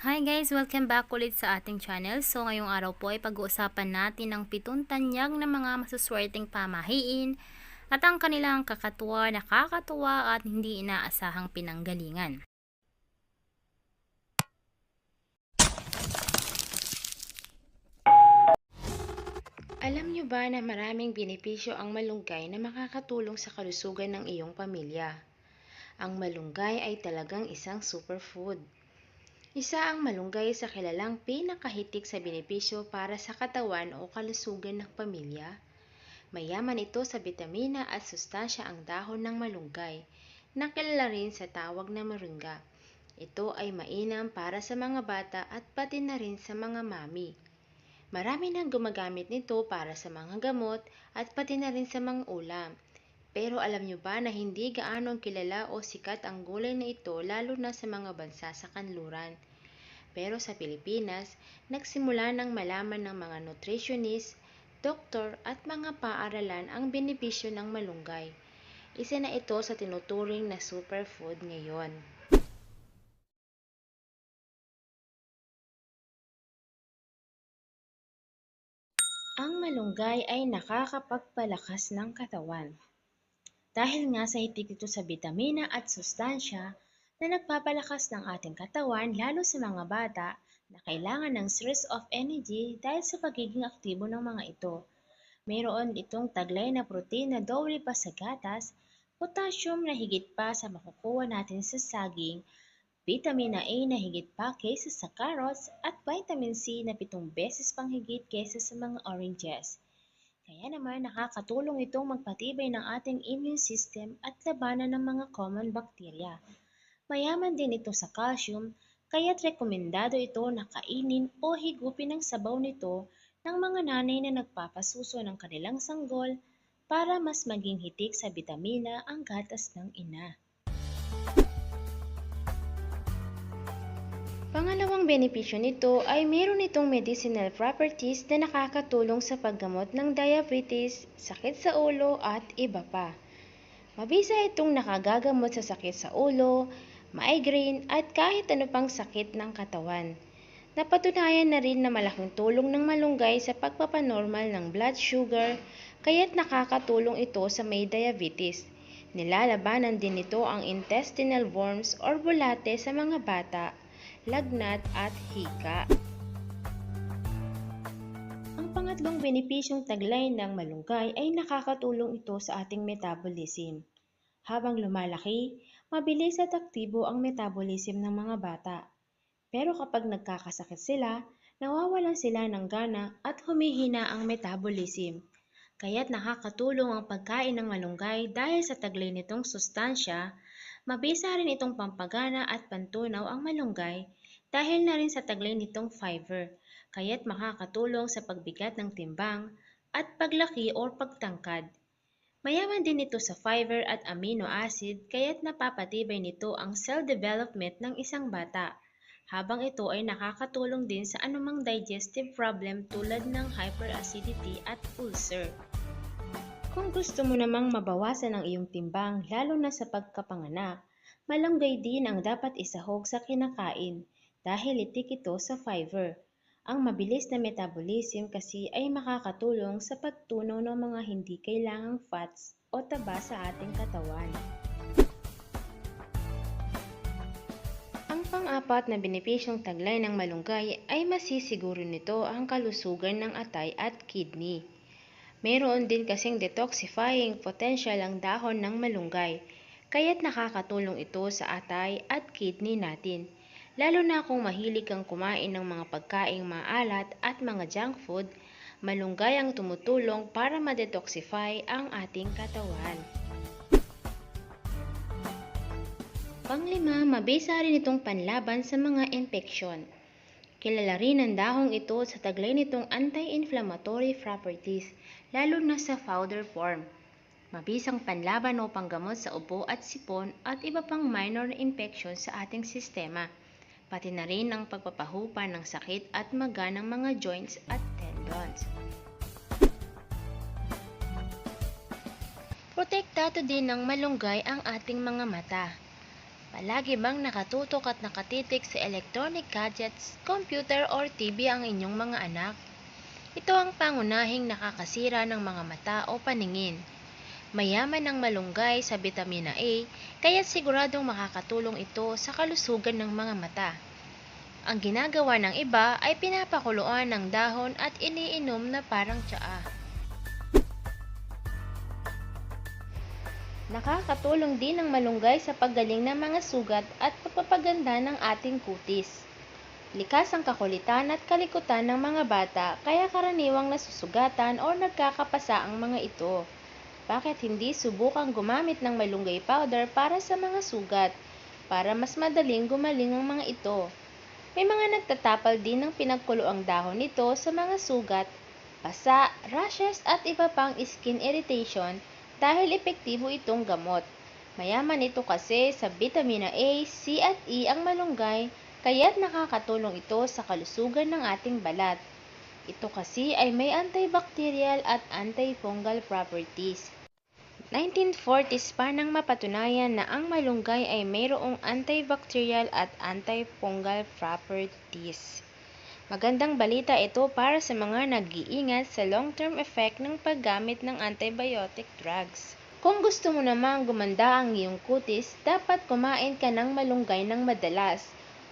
Hi guys! Welcome back ulit sa ating channel. So ngayong araw po ay pag-uusapan natin ang 7 tanyag ng mga masuswerteng pamahiin at ang kanilang kakatuwa, nakakatuwa at hindi inaasahang pinanggalingan. Alam nyo ba na maraming benepisyo ang malunggay na makakatulong sa kalusugan ng iyong pamilya? Ang malunggay ay talagang isang superfood. Isa ang malunggay sa kilalang pinakahitik sa benepisyo para sa katawan o kalusugan ng pamilya. Mayaman ito sa bitamina at sustansya ang dahon ng malunggay, na kilala rin sa tawag na moringa. Ito ay mainam para sa mga bata at pati na rin sa mga mami. Marami nang gumagamit nito para sa mga gamot at pati na rin sa mga ulam. Pero alam nyo ba na hindi gaano kilala o sikat ang gulay na ito lalo na sa mga bansa sa kanluran? Pero sa Pilipinas, nagsimula nang malaman ng mga nutritionist, doktor at mga paaralan ang benepisyo ng malunggay. Isa na ito sa tinuturing na superfood ngayon. Ang malunggay ay nakakapagpalakas ng katawan. Dahil nga sa hitik ito sa bitamina at sustansya na nagpapalakas ng ating katawan lalo sa mga bata na kailangan ng source of energy dahil sa pagiging aktibo ng mga ito. Mayroon itong taglay na protein na doble pa sa gatas, potassium na higit pa sa makukuha natin sa saging, vitamina A na higit pa kaysa sa carrots at vitamin C na 7 beses pang higit kaysa sa mga oranges. Kaya naman nakakatulong itong magpatibay ng ating immune system at labanan ng mga common bacteria. Mayaman din ito sa calcium, kaya't rekomendado ito na kainin o higupin ang sabaw nito ng mga nanay na nagpapasuso ng kanilang sanggol para mas maging hitik sa bitamina ang gatas ng ina. Pangalawang benepisyo nito ay meron itong medicinal properties na nakakatulong sa paggamot ng diabetes, sakit sa ulo at iba pa. Mabisa itong nakagagamot sa sakit sa ulo, migraine at kahit ano pang sakit ng katawan. Napatunayan na rin na malaking tulong ng malunggay sa pagpapanormal ng blood sugar, kaya't nakakatulong ito sa may diabetes. Nilalabanan din nito ang intestinal worms or bulate sa mga bata, lagnat at hika. Ang pangatlong benepisyong taglay ng malunggay ay nakakatulong ito sa ating metabolism. Habang lumalaki, mabilis at aktibo ang metabolism ng mga bata. Pero kapag nagkakasakit sila, nawawalan sila ng gana at humihina ang metabolism. Kaya't nakakatulong ang pagkain ng malunggay dahil sa taglay nitong sustansya. Mabisa rin itong pampagana at pantunaw ang malunggay dahil na rin sa taglay nitong fiber, kaya't makakatulong sa pagbigat ng timbang at paglaki o pagtangkad. Mayaman din ito sa fiber at amino acid kaya't napapatibay nito ang cell development ng isang bata, habang ito ay nakakatulong din sa anumang digestive problem tulad ng hyperacidity at ulcer. Kung gusto mo namang mabawasan ang iyong timbang lalo na sa pagkapanganak, malunggay din ang dapat isahog sa kinakain dahil itik ito sa fiber. Ang mabilis na metabolism kasi ay makakatulong sa pagtunaw ng mga hindi kailangang fats o taba sa ating katawan. Ang pang-apat na benepisyong taglay ng malunggay ay masisiguro nito ang kalusugan ng atay at kidney. Mayroon din kasing detoxifying potential ang dahon ng malunggay, kaya't nakakatulong ito sa atay at kidney natin. Lalo na kung mahilig kang kumain ng mga pagkaing maalat at mga junk food, malunggay ang tumutulong para ma-detoxify ang ating katawan. Panglima, mabisa rin itong panlaban sa mga impeksyon. Kilala rin ang dahong ito sa taglay nitong anti-inflammatory properties, lalo na sa powder form. Mabisang panlaban o panggamot sa ubo at sipon at iba pang minor na infection sa ating sistema, pati na rin ang pagpapahupa ng sakit at maga ng mga joints at tendons. Protektado din ng malunggay ang ating mga mata. Palagi bang nakatutok at nakatitik sa electronic gadgets, computer or TV ang inyong mga anak? Ito ang pangunahing nakakasira ng mga mata o paningin. Mayaman ang malunggay sa bitamina A, kaya siguradong makakatulong ito sa kalusugan ng mga mata. Ang ginagawa ng iba ay pinapakuluan ng dahon at iniinom na parang tsaa. Nakakatulong din ang malunggay sa paggaling ng mga sugat at pagpapaganda ng ating kutis. Likas ang kakulitan at kalikutan ng mga bata, kaya karaniwang nasusugatan o nagkakapasa ang mga ito. Bakit hindi subukang gumamit ng malunggay powder para sa mga sugat, para mas madaling gumaling ang mga ito? May mga nagtatapal din ng pinagkuloang dahon nito sa mga sugat, pasa, rashes at iba pang skin irritation dahil epektibo itong gamot. Mayaman ito kasi sa vitamina A, C at E ang malunggay, kaya't nakakatulong ito sa kalusugan ng ating balat. Ito kasi ay may antibacterial at antifungal properties. 1940s pa nang mapatunayan na ang malunggay ay mayroong antibacterial at antifungal properties. Magandang balita ito para sa mga nag-iingat sa long-term effect ng paggamit ng antibiotic drugs. Kung gusto mo namang gumanda ang iyong kutis, dapat kumain ka ng malunggay ng madalas.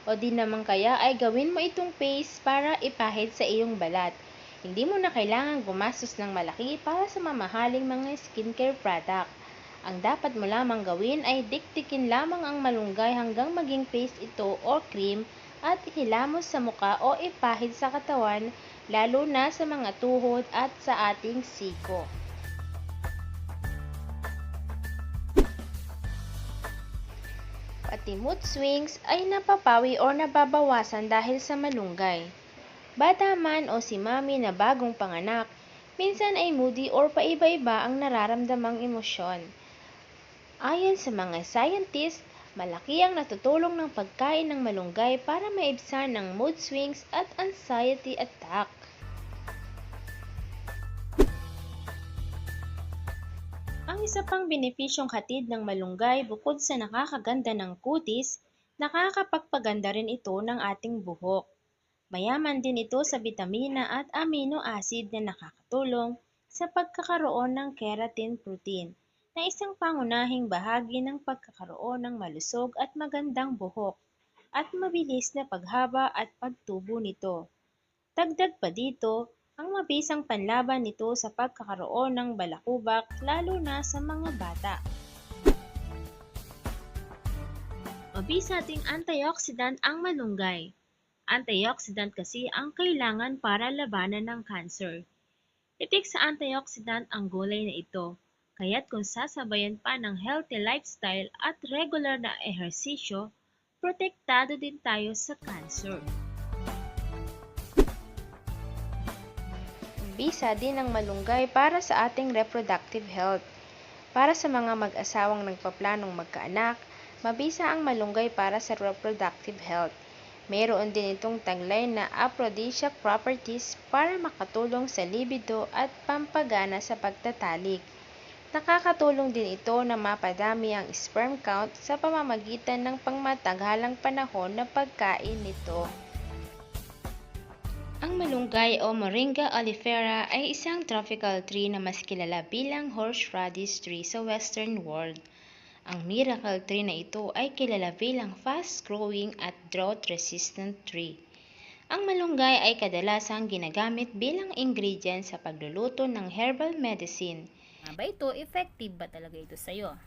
O di naman kaya ay gawin mo itong paste para ipahid sa iyong balat. Hindi mo na kailangang gumastos ng malaki para sa mamahaling mga skincare product. Ang dapat mo lamang gawin ay dikdikin lamang ang malunggay hanggang maging paste ito o cream at ihilamos sa muka o ipahid sa katawan, lalo na sa mga tuhod at sa ating siko. Pati mood swings ay napapawi o nababawasan dahil sa malunggay. Bata man o si mami na bagong panganak, minsan ay moody or paiba-iba ang nararamdamang emosyon. Ayon sa mga scientist, malaki ang natutulong ng pagkain ng malunggay para maibsan ang mood swings at anxiety attack. Ang isa pang benepisyong hatid ng malunggay bukod sa nakakaganda ng kutis, nakakapagpaganda rin ito ng ating buhok. Mayaman din ito sa bitamina at amino acid na nakakatulong sa pagkakaroon ng keratin protein, na isang pangunahing bahagi ng pagkakaroon ng malusog at magandang buhok, at mabilis na paghaba at pagtubo nito. Dagdag pa dito, ang mabisang panlaban nito sa pagkakaroon ng balakubak lalo na sa mga bata. Mabisa ding antioxidant ang malunggay. Antioxidant kasi ang kailangan para labanan ng cancer. Titik sa antioxidant ang gulay na ito, kaya't kung sasabayan pa ng healthy lifestyle at regular na ehersisyo, protektado din tayo sa cancer. Bisa din ang malunggay para sa ating reproductive health. Para sa mga mag-asawang nagpaplanong magkaanak, mabisa ang malunggay para sa reproductive health. Mayroon din itong taglay na aphrodisiac properties para makatulong sa libido at pampagana sa pagtatalik. Nakakatulong din ito na mapadami ang sperm count sa pamamagitan ng pangmatagalang panahon na pagkain nito. Ang malunggay o Moringa oleifera ay isang tropical tree na mas kilala bilang horseradish tree sa western world. Ang miracle tree na ito ay kilala bilang fast-growing at drought-resistant tree. Ang malunggay ay kadalasang ginagamit bilang ingredient sa pagluluto ng herbal medicine. Ba ito, effective ba talaga ito sa'yo?